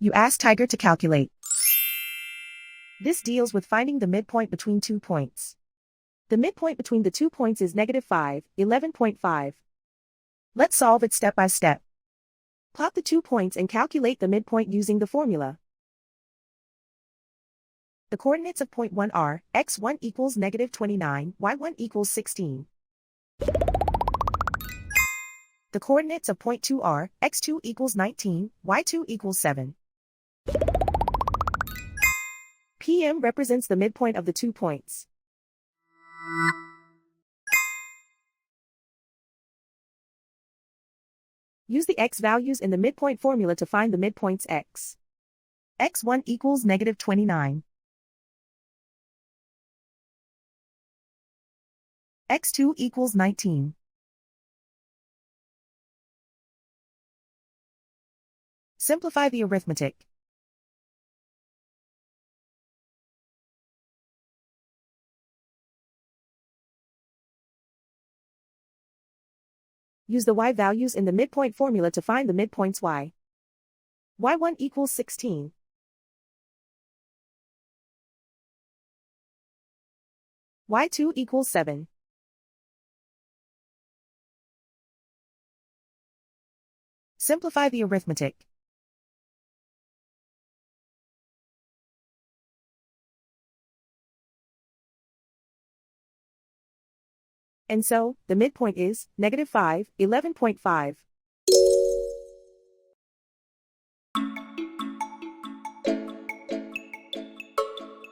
You ask Tiger to calculate. This deals with finding the midpoint between 2 points. The midpoint between the 2 points is -5, 11.5. Let's solve it step by step. Plot the 2 points and calculate the midpoint using the formula. The coordinates of point 1 are, x1 equals -29, y1 equals 16. The coordinates of point 2 are, x2 equals 19, y2 equals 7. PM represents the midpoint of the 2 points. Use the x values in the midpoint formula to find the midpoints x. x1 equals -29. x2 equals 19. Simplify the arithmetic. Use the y values in the midpoint formula to find the midpoints y. y1 equals 16. y2 equals 7. Simplify the arithmetic. And so, the midpoint is -5, 11.5.